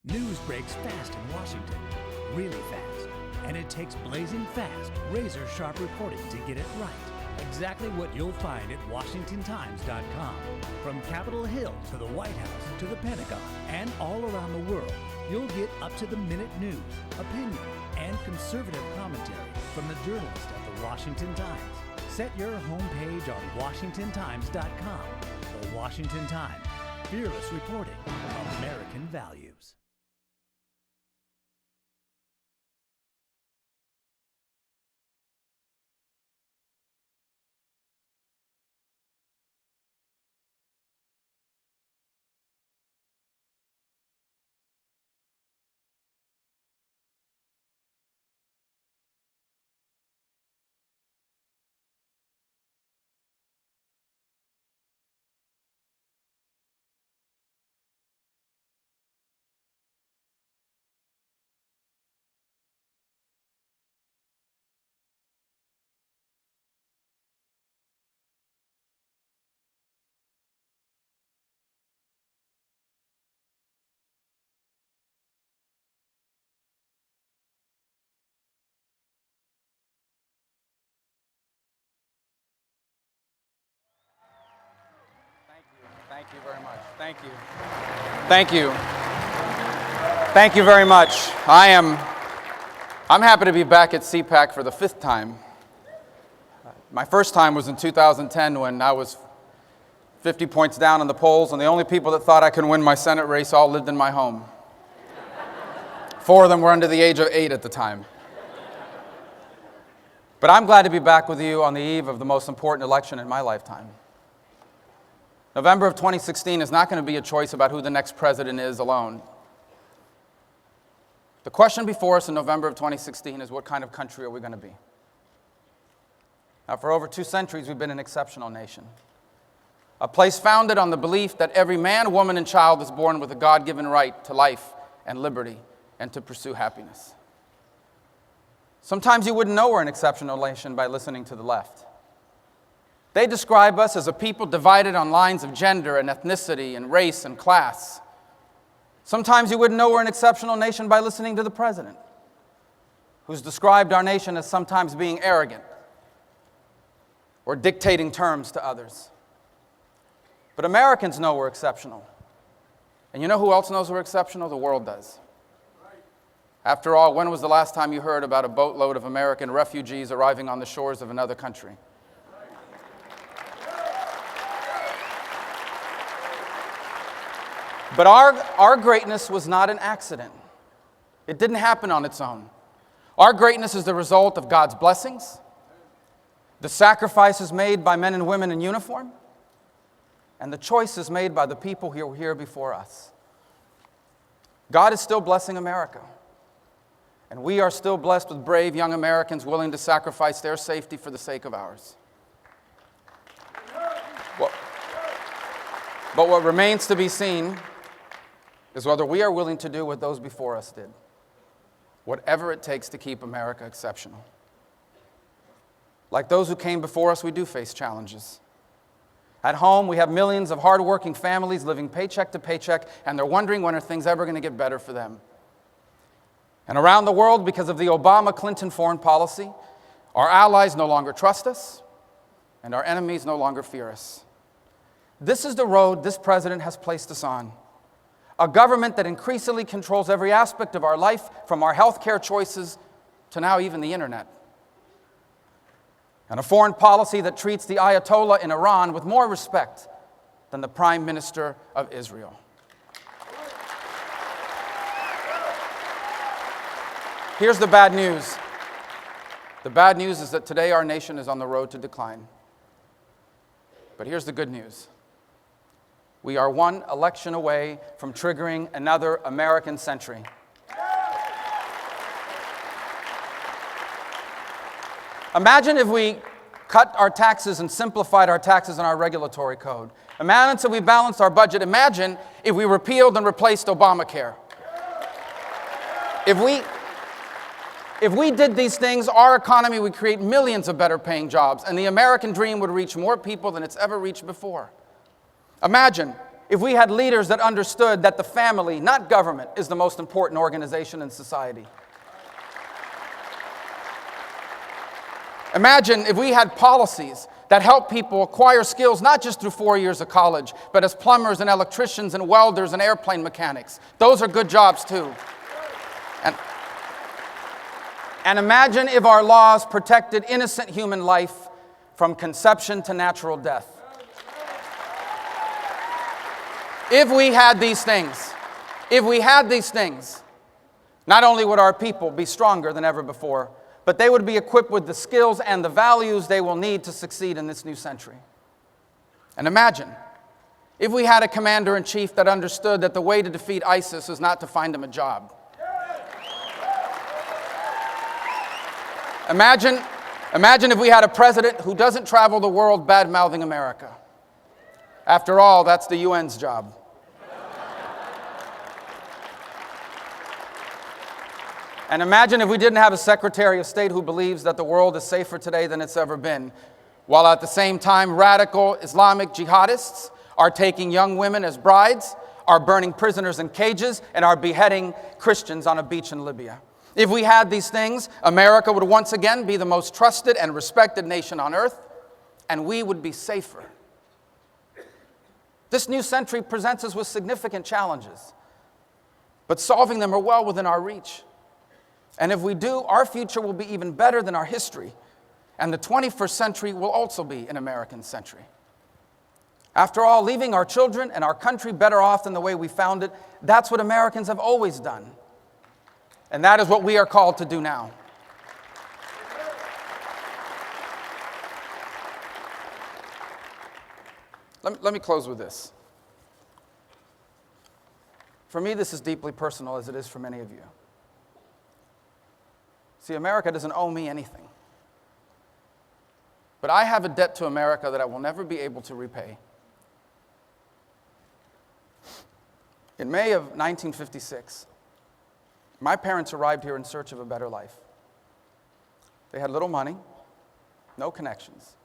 News breaks fast in Washington, really fast. And it takes blazing fast, razor-sharp reporting to get it right. Exactly what you'll find at WashingtonTimes.com. From Capitol Hill to the White House to the Pentagon and all around the world, you'll get up-to-the-minute news, opinion, and conservative commentary from the journalists at the Washington Times. Set your homepage on WashingtonTimes.com. The Washington Times. Fearless reporting. American values. Thank you very much. Thank you. Thank you. Thank you very much. I'm happy to be back at CPAC for the 5th time. My first time was in 2010 when I was 50 points down in the polls, and the only people that thought I could win my Senate race all lived in my home. 4 of them were under the age of 8 at the time. But I'm glad to be back with you on the eve of the most important election in my lifetime. November of 2016 is not going to be a choice about who the next president is alone. The question before us in November of 2016 is, what kind of country are we going to be? Now, for over 2 centuries, we've been an exceptional nation. A place founded on the belief that every man, woman, and child is born with a God-given right to life and liberty and to pursue happiness. Sometimes you wouldn't know we're an exceptional nation by listening to the left. They describe us as a people divided on lines of gender and ethnicity and race and class. Sometimes you wouldn't know we're an exceptional nation by listening to the president, who's described our nation as sometimes being arrogant or dictating terms to others. But Americans know we're exceptional. And you know who else knows we're exceptional? The world does. After all, when was the last time you heard about a boatload of American refugees arriving on the shores of another country? But our greatness was not an accident. It didn't happen on its own. Our greatness is the result of God's blessings, the sacrifices made by men and women in uniform, and the choices made by the people who were here before us. God is still blessing America, and we are still blessed with brave young Americans willing to sacrifice their safety for the sake of ours. But what remains to be seen is whether we are willing to do what those before us did, whatever it takes to keep America exceptional. Like those who came before us, we do face challenges. At home, we have millions of hardworking families living paycheck to paycheck, and they're wondering when are things ever going to get better for them. And around the world, because of the Obama-Clinton foreign policy, our allies no longer trust us, and our enemies no longer fear us. This is the road this president has placed us on. A government that increasingly controls every aspect of our life, from our health care choices to now even the internet. And a foreign policy that treats the Ayatollah in Iran with more respect than the Prime Minister of Israel. Here's the bad news. The bad news is that today our nation is on the road to decline. But here's the good news. We are one election away from triggering another American century. Imagine if we cut our taxes and simplified our taxes in our regulatory code. Imagine if we balanced our budget. Imagine if we repealed and replaced Obamacare. If we did these things, our economy would create millions of better paying jobs, and the American dream would reach more people than it's ever reached before. Imagine if we had leaders that understood that the family, not government, is the most important organization in society. Imagine if we had policies that help people acquire skills not just through 4 years of college, but as plumbers and electricians and welders and airplane mechanics. Those are good jobs too. And imagine if our laws protected innocent human life from conception to natural death. If we had these things, not only would our people be stronger than ever before, but they would be equipped with the skills and the values they will need to succeed in this new century. And imagine if we had a commander-in-chief that understood that the way to defeat ISIS is not to find him a job. Imagine if we had a president who doesn't travel the world bad-mouthing America. After all, that's the UN's job. And imagine if we didn't have a Secretary of State who believes that the world is safer today than it's ever been, while at the same time radical Islamic jihadists are taking young women as brides, are burning prisoners in cages, and are beheading Christians on a beach in Libya. If we had these things, America would once again be the most trusted and respected nation on earth, and we would be safer. This new century presents us with significant challenges, but solving them are well within our reach. And if we do, our future will be even better than our history, and the 21st century will also be an American century. After all, leaving our children and our country better off than the way we found it, that's what Americans have always done. And that is what we are called to do now. Let me close with this. For me, this is deeply personal, as it is for many of you. See, America doesn't owe me anything. But I have a debt to America that I will never be able to repay. In May of 1956, my parents arrived here in search of a better life. They had little money, no connections,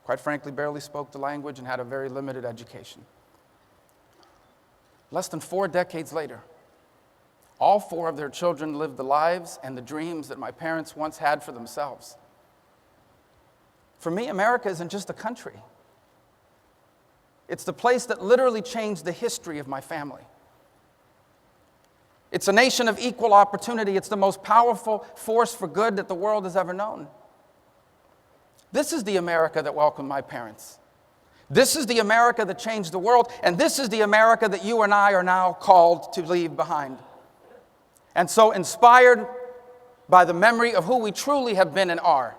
quite frankly, barely spoke the language and had a very limited education. Less than 4 decades later, all 4 of their children lived the lives and the dreams that my parents once had for themselves. For me, America isn't just a country. It's the place that literally changed the history of my family. It's a nation of equal opportunity. It's the most powerful force for good that the world has ever known. This is the America that welcomed my parents. This is the America that changed the world, and this is the America that you and I are now called to leave behind. And so, inspired by the memory of who we truly have been and are,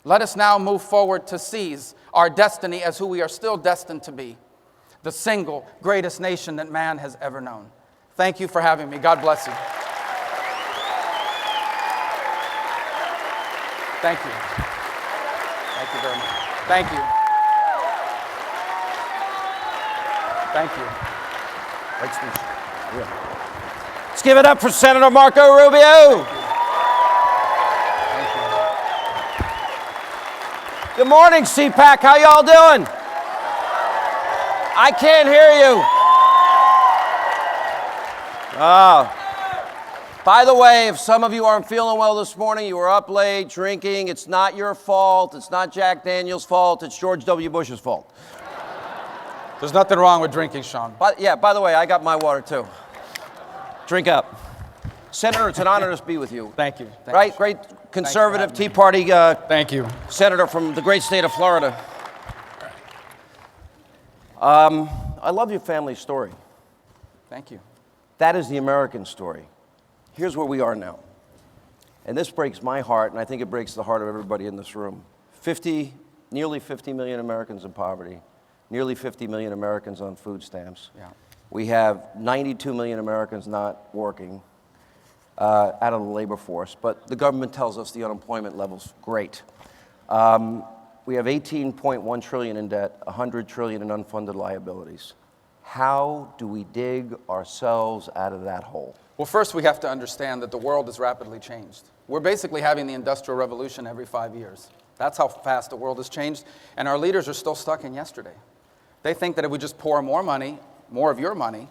let us now move forward to seize our destiny as who we are still destined to be, the single greatest nation that man has ever known. Thank you for having me. God bless you. Thank you. Thank you very much. Thank you. Thank you. Great speech. Yeah. Let's give it up for Senator Marco Rubio. Thank you. Good morning, CPAC. How y'all doing? I can't hear you. By the way, if some of you aren't feeling well this morning, you were up late drinking, it's not your fault. It's not Jack Daniels' fault. It's George W. Bush's fault. There's nothing wrong with drinking, Sean. By the way, I got my water too. Drink up. Senator, it's an honor to be with you. Thank you. Right? Great conservative Tea Party Thank you. senator from the great state of Florida. I love your family story. Thank you. That is the American story. Here's where we are now. And this breaks my heart, and I think it breaks the heart of everybody in this room. Nearly 50 million Americans in poverty, nearly 50 million Americans on food stamps. Yeah. We have 92 million Americans not working out of the labor force, but the government tells us the unemployment level's great. We have 18.1 trillion in debt, 100 trillion in unfunded liabilities. How do we dig ourselves out of that hole? Well, first we have to understand that the world has rapidly changed. We're basically having the Industrial Revolution every 5 years. That's how fast the world has changed, and our leaders are still stuck in yesterday. They think that if we just pour more money, more of your money,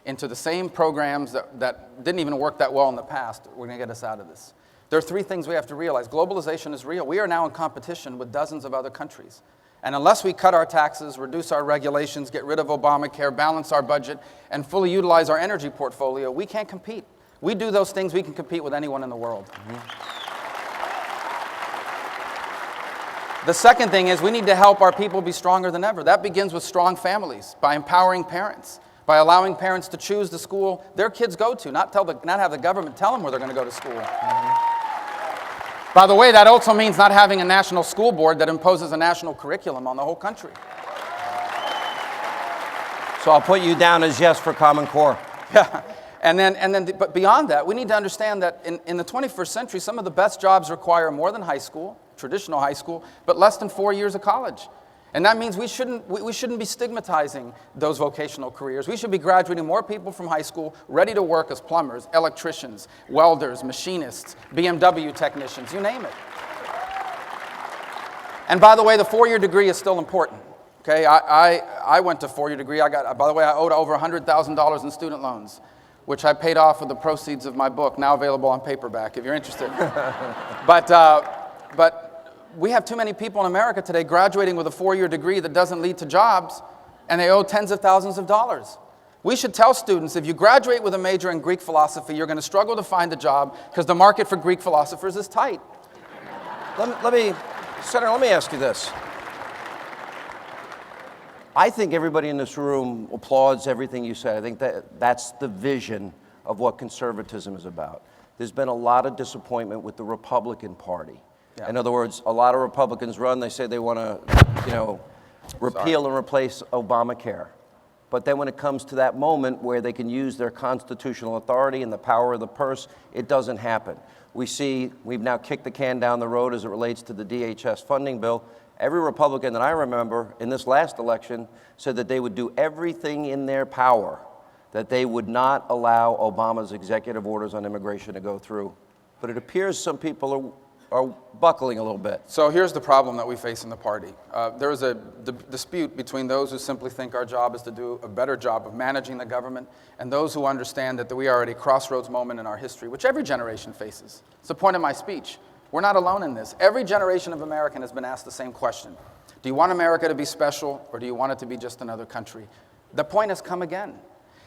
into the same programs that didn't even work that well in the past, we're going to get us out of this. There are three things we have to realize. Globalization is real. We are now in competition with dozens of other countries. And unless we cut our taxes, reduce our regulations, get rid of Obamacare, balance our budget, and fully utilize our energy portfolio, we can't compete. We do those things, we can compete with anyone in the world. The second thing is we need to help our people be stronger than ever. That begins with strong families, by empowering parents, by allowing parents to choose the school their kids go to, not have the government tell them where they're going to go to school. By the way, that also means not having a national school board that imposes a national curriculum on the whole country. So I'll put you down as yes for Common Core. Yeah. But beyond that, we need to understand that in the 21st century, some of the best jobs require more than high school, traditional high school, but less than 4 years of college. And that means we shouldn't be stigmatizing those vocational careers. We should be graduating more people from high school ready to work as plumbers, electricians, welders, machinists, BMW technicians, you name it. And by the way, the 4-year degree is still important. Okay, I went to 4-year degree. By the way, I owed over $100,000 in student loans, which I paid off with the proceeds of my book, now available on paperback, if you're interested. But we have too many people in America today graduating with a 4-year degree that doesn't lead to jobs, and they owe tens of thousands of dollars. We should tell students, if you graduate with a major in Greek philosophy, you're going to struggle to find a job because the market for Greek philosophers is tight. Senator, let me ask you this. I think everybody in this room applauds everything you said. I think that's the vision of what conservatism is about. There's been a lot of disappointment with the Republican Party. Yeah. In other words, a lot of Republicans run, they say they want to, repeal and replace Obamacare. But then when it comes to that moment where they can use their constitutional authority and the power of the purse, it doesn't happen. We've now kicked the can down the road as it relates to the DHS funding bill. Every Republican that I remember in this last election said that they would do everything in their power, that they would not allow Obama's executive orders on immigration to go through. But it appears some people are buckling a little bit. So here's the problem that we face in the party. There is a dispute between those who simply think our job is to do a better job of managing the government and those who understand that we are at a crossroads moment in our history, which every generation faces. It's the point of my speech. We're not alone in this. Every generation of American has been asked the same question. Do you want America to be special, or do you want it to be just another country? The point has come again.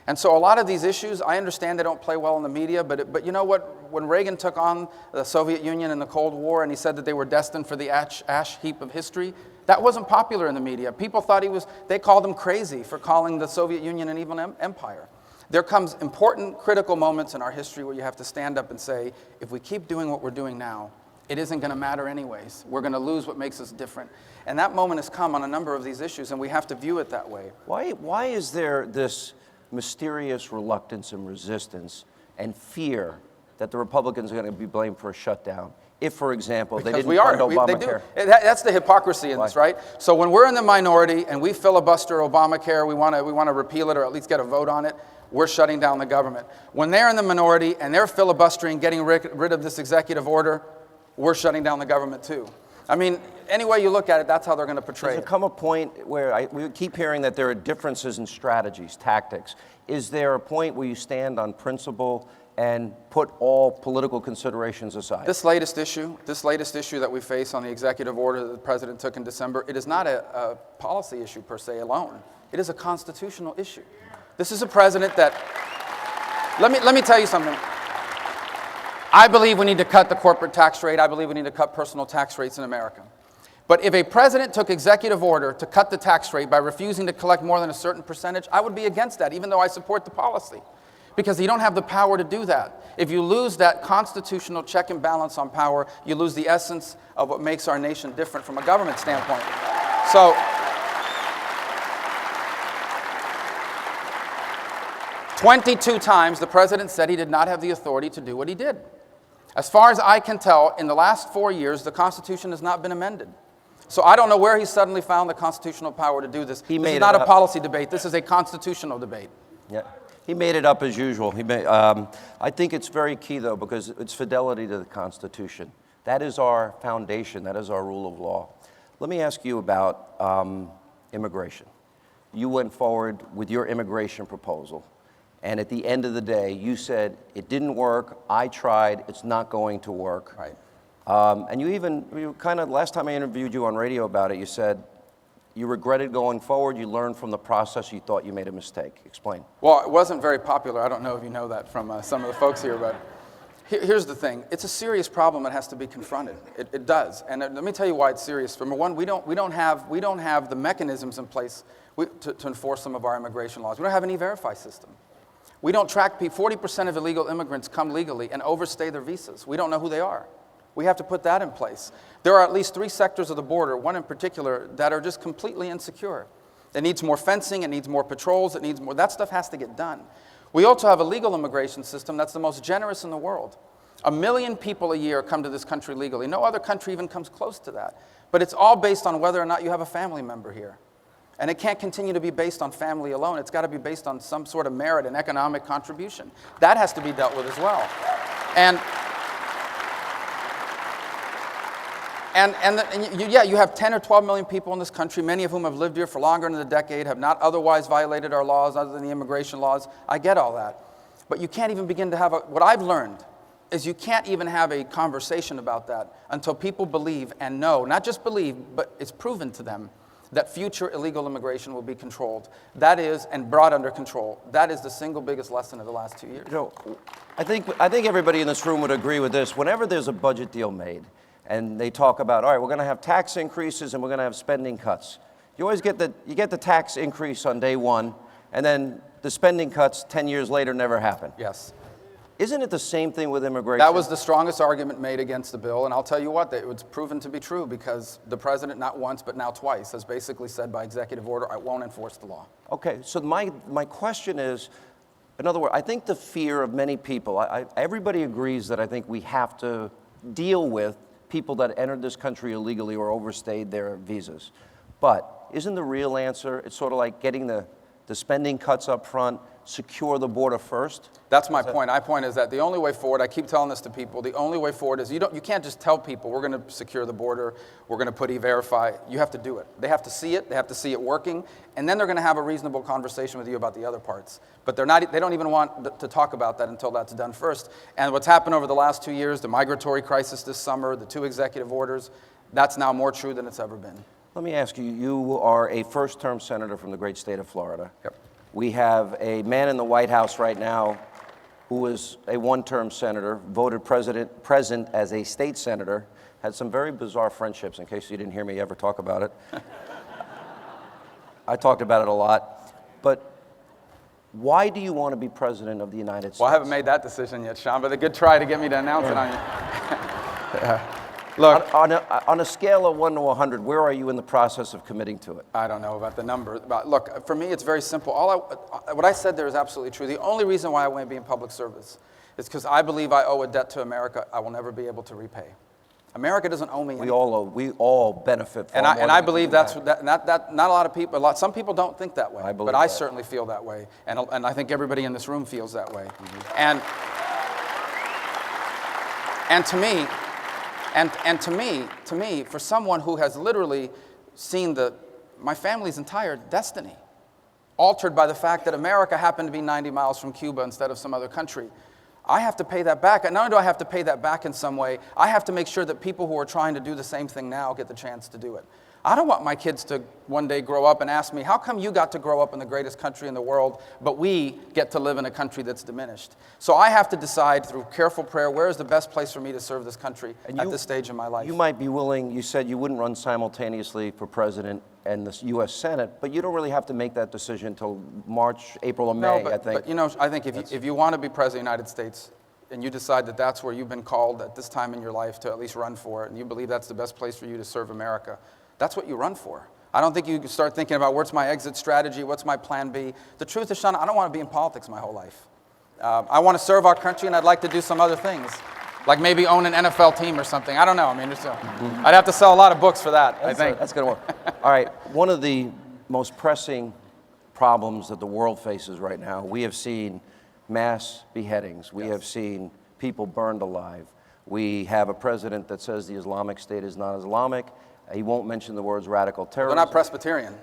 And so a lot of these issues, I understand they don't play well in the media, but you know what? When Reagan took on the Soviet Union in the Cold War and he said that they were destined for the ash heap of history, that wasn't popular in the media. People thought they called him crazy for calling the Soviet Union an evil empire. There comes important, critical moments in our history where you have to stand up and say, if we keep doing what we're doing now, it isn't going to matter anyways. We're going to lose what makes us different. And that moment has come on a number of these issues, and we have to view it that way. Why is there this mysterious reluctance and resistance and fear that the Republicans are going to be blamed for a shutdown? If, for example, they didn't fund Obamacare. That's the hypocrisy in this, right? So when we're in the minority and we filibuster Obamacare, we want to repeal it or at least get a vote on it, we're shutting down the government. When they're in the minority and they're filibustering, getting rid of this executive order, we're shutting down the government too. I mean, any way you look at it, that's how they're going to portray it. Does there come a point where we keep hearing that there are differences in strategies, tactics. Is there a point where you stand on principle and put all political considerations aside? This latest issue that we face on the executive order that the president took in December, it is not a policy issue per se alone. It is a constitutional issue. This is a president that, let me tell you something. I believe we need to cut the corporate tax rate. I believe we need to cut personal tax rates in America. But if a president took executive order to cut the tax rate by refusing to collect more than a certain percentage, I would be against that, even though I support the policy. Because you don't have the power to do that. If you lose that constitutional check and balance on power, you lose the essence of what makes our nation different from a government standpoint. So, 22 times the president said he did not have the authority to do what he did. As far as I can tell, in the last 4 years, the Constitution has not been amended. So I don't know where he suddenly found the constitutional power to do this. This is not a policy debate. This is a constitutional debate. Yeah, he made it up as usual. I think it's very key, though, because it's fidelity to the Constitution. That is our foundation. That is our rule of law. Let me ask you about immigration. you went forward with your immigration proposal. And at the end of the day, you said, it didn't work, I tried, it's not going to work. Right. And you kind of, last time I interviewed you on radio about it, you said you regretted going forward, you learned from the process, you thought you made a mistake. Explain. Well, it wasn't very popular. I don't know if you know that from some of the folks here, but here's the thing. It's a serious problem that has to be confronted. It does. And let me tell you why it's serious. Number one, we don't have the mechanisms in place to enforce some of our immigration laws. We don't have an E-Verify system. We don't track people. 40% of illegal immigrants come legally and overstay their visas. We don't know who they are. We have to put that in place. There are at least 3 sectors of the border, one in particular, that are just completely insecure. It needs more fencing, it needs more patrols, it needs more, that stuff has to get done. We also have a legal immigration system that's the most generous in the world. 1 million people a year come to this country legally. No other country even comes close to that. But it's all based on whether or not you have a family member here. And it can't continue to be based on family alone. It's got to be based on some sort of merit and economic contribution. That has to be dealt with as well. You have 10 or 12 million people in this country, many of whom have lived here for longer than a decade, have not otherwise violated our laws other than the immigration laws. I get all that. But you can't even begin to have what I've learned is you can't even have a conversation about that until people believe and know, not just believe, but it's proven to them that future illegal immigration will be controlled. That is, and brought under control. That is the single biggest lesson of the last 2 years. You know, I think everybody in this room would agree with this. Whenever there's a budget deal made, and they talk about, all right, we're going to have tax increases and we're going to have spending cuts. You always get the tax increase on day one, and then the spending cuts 10 years later never happen. Yes. Isn't it the same thing with immigration? That was the strongest argument made against the bill, and I'll tell you what, it was proven to be true because the president, not once but now twice, has basically said by executive order, I won't enforce the law. Okay, so my question is, in other words, I think the fear of many people, everybody agrees that I think we have to deal with people that entered this country illegally or overstayed their visas. But isn't the real answer, it's sort of like getting the spending cuts up front, secure the border first? That's my point. My point is that the only way forward, I keep telling this to people, the only way forward is you can't just tell people we're going to secure the border, we're going to put E-Verify. You have to do it. They have to see it working, and then they're going to have a reasonable conversation with you about the other parts. But they don't even want to talk about that until that's done first. And what's happened over the last 2 years, the migratory crisis this summer, the 2 executive orders, that's now more true than it's ever been. Let me ask you, you are a first-term senator from the great state of Florida. Yep. We have a man in the White House right now who is a one-term senator, voted present as a state senator, had some very bizarre friendships, in case you didn't hear me ever talk about it. I talked about it a lot. But why do you want to be president of the United States? Well, I haven't made that decision yet, Sean, but a good try to get me to announce it on you. Yeah. Look, on a scale of 1 to 100, where are you in the process of committing to it? I don't know about the number. But look, for me, it's very simple. What I said there is absolutely true. The only reason why I want to be in public service is because I believe I owe a debt to America I will never be able to repay. America doesn't owe me anything. We all benefit from it. And I believe not a lot of people, some people don't think that way. But I certainly feel that way. And I think everybody in this room feels that way. Mm-hmm. And to me, for someone who has literally seen my family's entire destiny altered by the fact that America happened to be 90 miles from Cuba instead of some other country, I have to pay that back. And not only do I have to pay that back in some way, I have to make sure that people who are trying to do the same thing now get the chance to do it. I don't want my kids to one day grow up and ask me, how come you got to grow up in the greatest country in the world, but we get to live in a country that's diminished? So I have to decide through careful prayer, where is the best place for me to serve this country at this stage in my life? You might be willing, you said you wouldn't run simultaneously for president and the U.S. Senate, but you don't really have to make that decision until March, April, or May, I think. But I think if you want to be president of the United States, and you decide that that's where you've been called at this time in your life to at least run for it, and you believe that's the best place for you to serve America, that's what you run for. I don't think you can start thinking about what's my exit strategy, what's my plan B. The truth is, Sean, I don't want to be in politics my whole life. I want to serve our country, and I'd like to do some other things, like maybe own an NFL team or something. I don't know. I mean, I'd have to sell a lot of books for that, I think. That's going to work. All right. One of the most pressing problems that the world faces right now, we have seen mass beheadings. We have seen people burned alive. We have a president that says the Islamic State is not Islamic. He won't mention the words radical terrorism. They're not Presbyterian.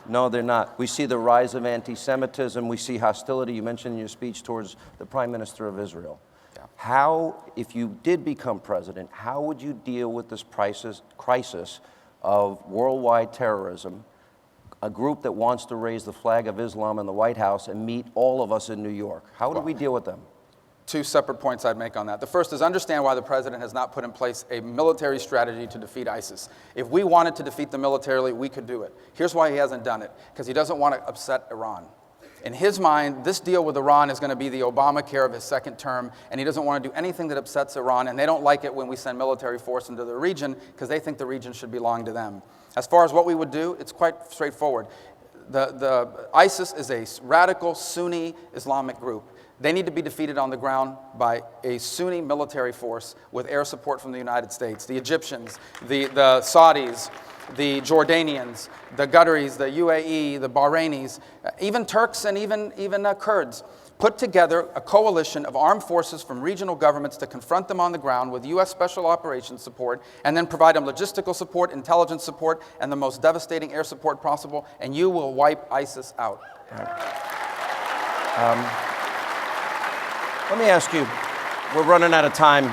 No, they're not. We see the rise of anti-Semitism. We see hostility, you mentioned in your speech, towards the Prime Minister of Israel. Yeah. How, if you did become president, how would you deal with this crisis of worldwide terrorism, a group that wants to raise the flag of Islam in the White House and meet all of us in New York? How do we deal with them? Two separate points I'd make on that. The first is understand why the president has not put in place a military strategy to defeat ISIS. If we wanted to defeat them militarily, we could do it. Here's why he hasn't done it, because he doesn't want to upset Iran. In his mind, this deal with Iran is going to be the Obamacare of his second term, and he doesn't want to do anything that upsets Iran, and they don't like it when we send military force into the region because they think the region should belong to them. As far as what we would do, it's quite straightforward. The ISIS is a radical Sunni Islamic group. They need to be defeated on the ground by a Sunni military force with air support from the United States. The Egyptians, the Saudis, the Jordanians, the Qataris, the UAE, the Bahrainis, even Turks and even Kurds, put together a coalition of armed forces from regional governments to confront them on the ground with U.S. Special Operations support, and then provide them logistical support, intelligence support, and the most devastating air support possible, and you will wipe ISIS out. Let me ask you, we're running out of time.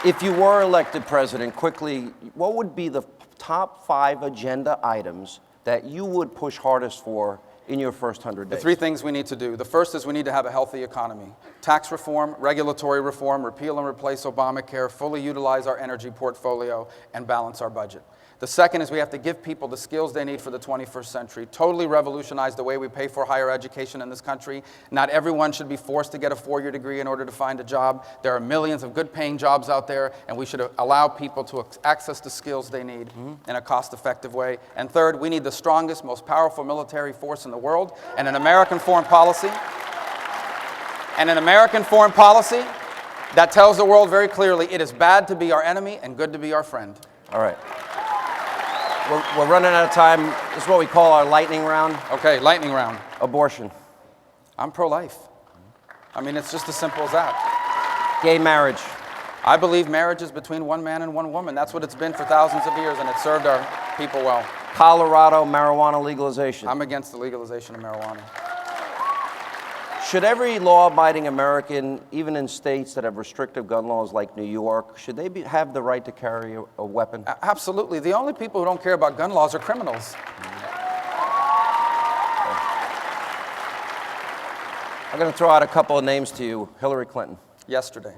If you were elected president, quickly, what would be the top 5 agenda items that you would push hardest for in your first 100 days? The 3 things we need to do. The first is we need to have a healthy economy. Tax reform, regulatory reform, repeal and replace Obamacare, fully utilize our energy portfolio, and balance our budget. The second is we have to give people the skills they need for the 21st century, totally revolutionize the way we pay for higher education in this country. Not everyone should be forced to get a 4-year degree in order to find a job. There are millions of good-paying jobs out there, and we should allow people to access the skills they need in a cost-effective way. And third, we need the strongest, most powerful military force in the world, and an American foreign policy. That tells the world very clearly it is bad to be our enemy and good to be our friend. All right. We're running out of time. This is what we call our lightning round. Okay, lightning round. Abortion. I'm pro-life. I mean, it's just as simple as that. Gay marriage. I believe marriage is between one man and one woman. That's what it's been for thousands of years, and it served our people well. Colorado marijuana legalization. I'm against the legalization of marijuana. Should every law-abiding American, even in states that have restrictive gun laws like New York, should they have the right to carry a weapon? Absolutely. The only people who don't care about gun laws are criminals. I'm going to throw out a couple of names to you. Hillary Clinton. Yesterday.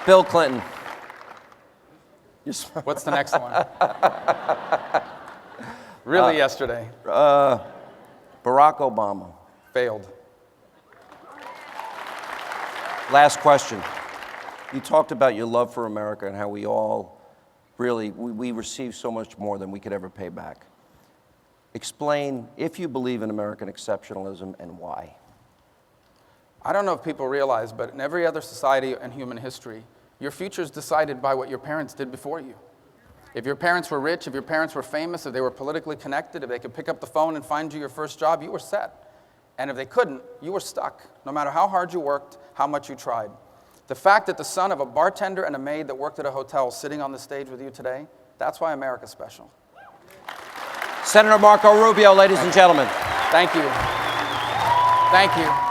Bill Clinton. What's the next one? Really yesterday. Barack Obama. Failed. Last question. You talked about your love for America and how we all really, we receive so much more than we could ever pay back. Explain, if you believe in American exceptionalism, and why. I don't know if people realize, but in every other society in human history, your future is decided by what your parents did before you. If your parents were rich, if your parents were famous, if they were politically connected, if they could pick up the phone and find you your first job, you were set. And if they couldn't, you were stuck, no matter how hard you worked, how much you tried. The fact that the son of a bartender and a maid that worked at a hotel is sitting on the stage with you today, that's why America's special. Senator Marco Rubio, ladies and gentlemen. Thank you. Thank you.